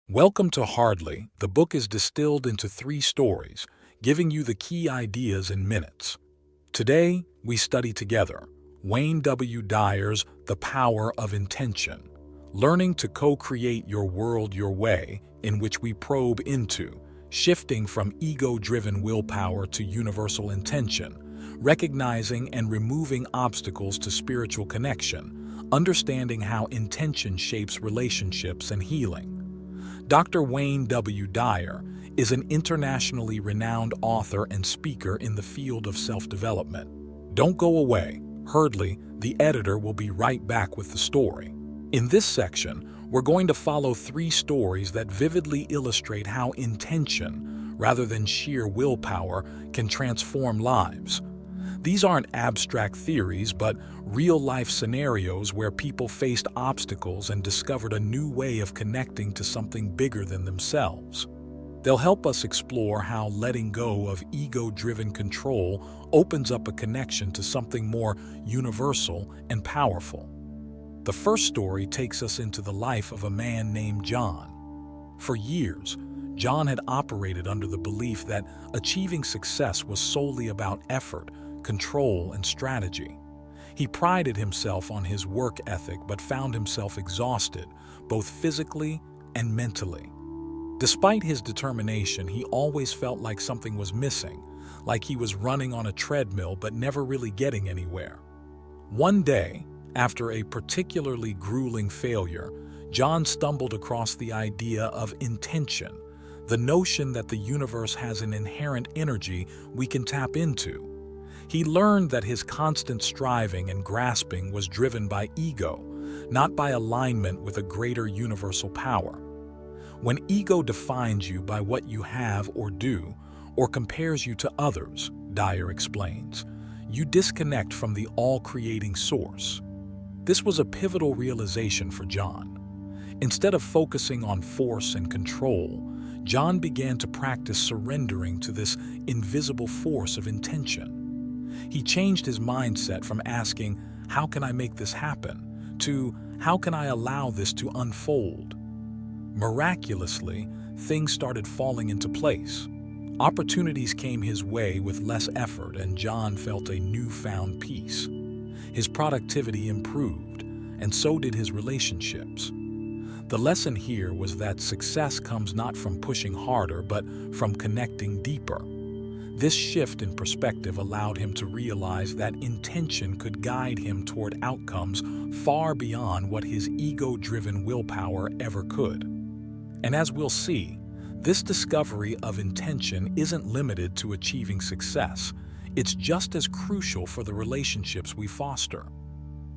Welcome to Hardly. The book is distilled into 3 stories, giving you the key ideas in minutes. Today, we study together Wayne W. Dyer's The Power of Intention, learning to co-create your world your way, in which we probe into shifting from ego-driven willpower to universal intention, recognizing and removing obstacles to spiritual connection, understanding how intention shapes relationships and healing. Dr. Wayne W. Dyer is an internationally renowned author and speaker in the field of self-development. Don't go away. Hardly, the editor, will be right back with the story. In this section, we're going to follow 3 stories that vividly illustrate how intention, rather than sheer willpower, can transform lives. These aren't abstract theories, but real-life scenarios where people faced obstacles and discovered a new way of connecting to something bigger than themselves. They'll help us explore how letting go of ego-driven control opens up a connection to something more universal and powerful. The first story takes us into the life of a man named John. For years, John had operated under the belief that achieving success was solely about effort, control, and strategy. He prided himself on his work ethic but found himself exhausted, both physically and mentally. Despite his determination, he always felt like something was missing, like he was running on a treadmill but never really getting anywhere. One day, after a particularly grueling failure, John stumbled across the idea of intention, the notion that the universe has an inherent energy we can tap into. He learned that his constant striving and grasping was driven by ego, not by alignment with a greater universal power. When ego defines you by what you have or do, or compares you to others, Dyer explains, you disconnect from the all-creating source. This was a pivotal realization for John. Instead of focusing on force and control, John began to practice surrendering to this invisible force of intention. He changed his mindset from asking, "How can I make this happen?" to "How can I allow this to unfold?" Miraculously, things started falling into place. Opportunities came his way with less effort, and John felt a newfound peace. His productivity improved, and so did his relationships. The lesson here was that success comes not from pushing harder, but from connecting deeper. This shift in perspective allowed him to realize that intention could guide him toward outcomes far beyond what his ego-driven willpower ever could. And as we'll see, this discovery of intention isn't limited to achieving success. It's just as crucial for the relationships we foster.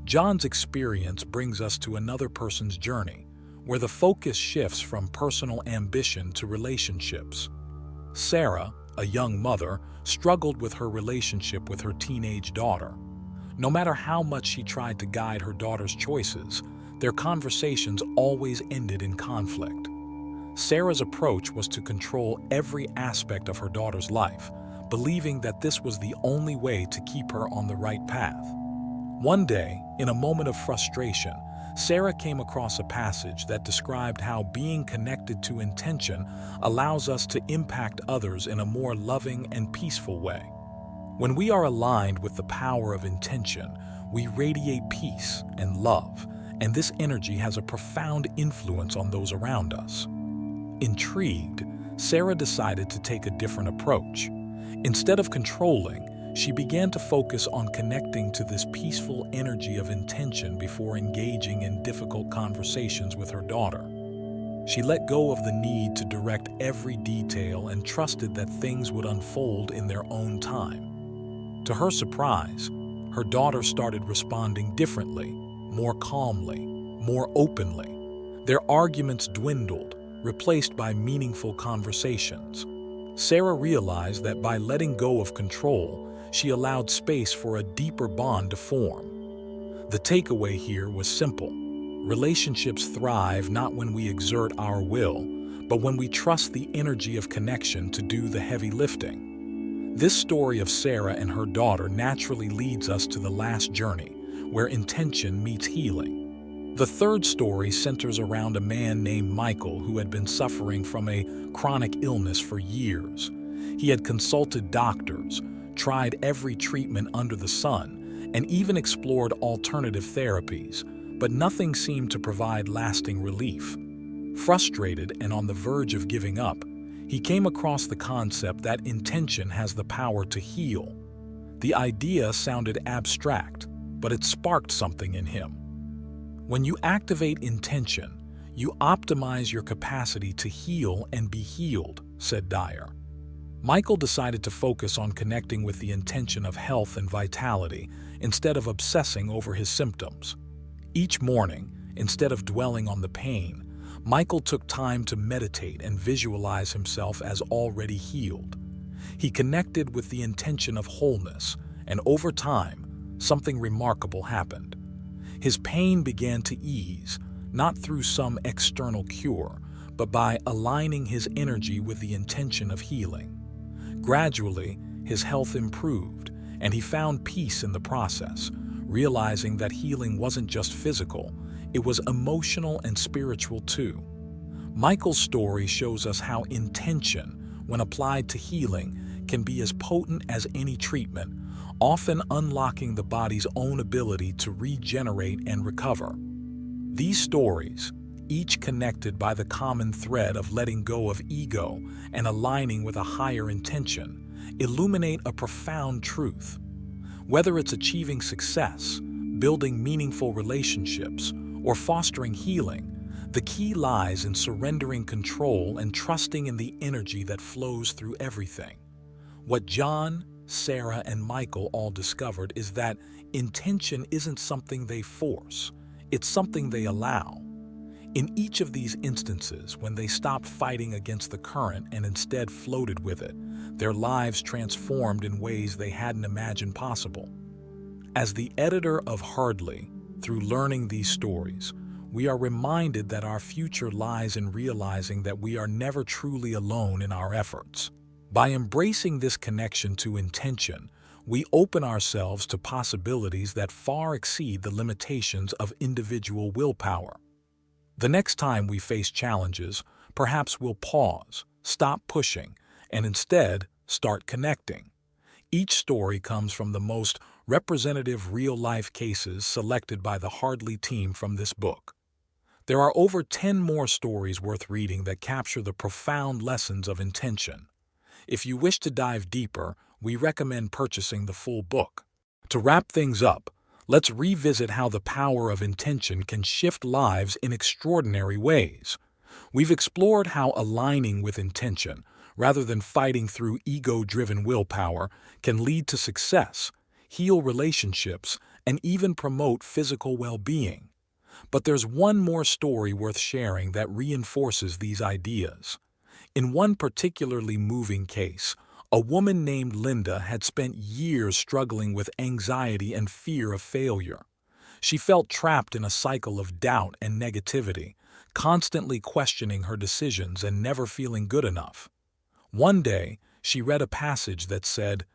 John's experience brings us to another person's journey, where the focus shifts from personal ambition to relationships. Sarah, a young mother, struggled with her relationship with her teenage daughter. No matter how much she tried to guide her daughter's choices, their conversations always ended in conflict. Sarah's approach was to control every aspect of her daughter's life, believing that this was the only way to keep her on the right path. One day, in a moment of frustration, Sarah came across a passage that described how being connected to intention allows us to impact others in a more loving and peaceful way. When we are aligned with the power of intention, we radiate peace and love, and this energy has a profound influence on those around us. Intrigued, Sarah decided to take a different approach. Instead of controlling, she began to focus on connecting to this peaceful energy of intention before engaging in difficult conversations with her daughter. She let go of the need to direct every detail and trusted that things would unfold in their own time. To her surprise, her daughter started responding differently, more calmly, more openly. Their arguments dwindled, replaced by meaningful conversations. Sarah realized that by letting go of control, she allowed space for a deeper bond to form. The takeaway here was simple. Relationships thrive not when we exert our will, but when we trust the energy of connection to do the heavy lifting. This story of Sarah and her daughter naturally leads us to the last journey, where intention meets healing. The third story centers around a man named Michael who had been suffering from a chronic illness for years. He had consulted doctors, tried every treatment under the sun, and even explored alternative therapies, but nothing seemed to provide lasting relief. Frustrated and on the verge of giving up, he came across the concept that intention has the power to heal. The idea sounded abstract, but it sparked something in him. When you activate intention, you optimize your capacity to heal and be healed, said Dyer. Michael decided to focus on connecting with the intention of health and vitality instead of obsessing over his symptoms. Each morning, instead of dwelling on the pain, Michael took time to meditate and visualize himself as already healed. He connected with the intention of wholeness, and over time, something remarkable happened. His pain began to ease, not through some external cure, but by aligning his energy with the intention of healing. Gradually, his health improved, and he found peace in the process, realizing that healing wasn't just physical, it was emotional and spiritual too. Michael's story shows us how intention, when applied to healing, can be as potent as any treatment, often unlocking the body's own ability to regenerate and recover. These stories, each connected by the common thread of letting go of ego and aligning with a higher intention, illuminate a profound truth. Whether it's achieving success, building meaningful relationships, or fostering healing, the key lies in surrendering control and trusting in the energy that flows through everything. What John, Sarah, and Michael all discovered is that intention isn't something they force, it's something they allow. In each of these instances, when they stopped fighting against the current and instead floated with it, their lives transformed in ways they hadn't imagined possible. As the editor of Hardly, through learning these stories, we are reminded that our future lies in realizing that we are never truly alone in our efforts. By embracing this connection to intention, we open ourselves to possibilities that far exceed the limitations of individual willpower. The next time we face challenges, perhaps we'll pause, stop pushing, and instead start connecting. Each story comes from the most representative real-life cases selected by the Hardly team from this book. There are over 10 more stories worth reading that capture the profound lessons of intention. If you wish to dive deeper, we recommend purchasing the full book. To wrap things up, let's revisit how the power of intention can shift lives in extraordinary ways. We've explored how aligning with intention, rather than fighting through ego-driven willpower, can lead to success, heal relationships, and even promote physical well-being. But there's one more story worth sharing that reinforces these ideas. In one particularly moving case, a woman named Linda had spent years struggling with anxiety and fear of failure. She felt trapped in a cycle of doubt and negativity, constantly questioning her decisions and never feeling good enough. One day, she read a passage that said,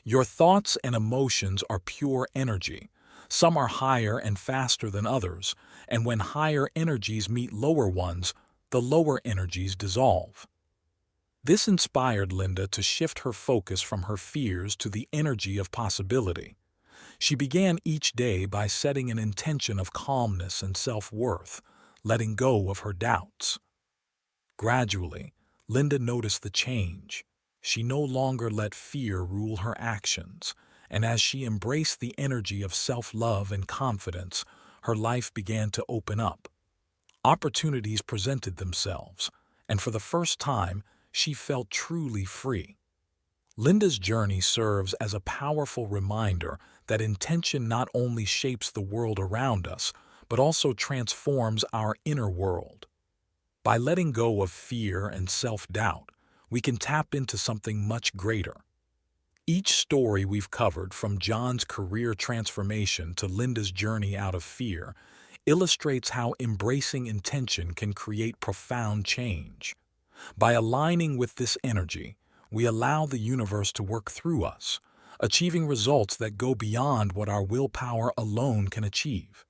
"Your thoughts and emotions are pure energy. Some are higher and faster than others, and when higher energies meet lower ones, the lower energies dissolve." This inspired Linda to shift her focus from her fears to the energy of possibility. She began each day by setting an intention of calmness and self-worth, letting go of her doubts. Gradually, Linda noticed the change. She no longer let fear rule her actions, and as she embraced the energy of self-love and confidence, her life began to open up. Opportunities presented themselves, and for the first time, she felt truly free. Linda's journey serves as a powerful reminder that intention not only shapes the world around us, but also transforms our inner world. By letting go of fear and self-doubt, we can tap into something much greater. Each story we've covered, from John's career transformation to Linda's journey out of fear, illustrates how embracing intention can create profound change. By aligning with this energy, we allow the universe to work through us, achieving results that go beyond what our willpower alone can achieve.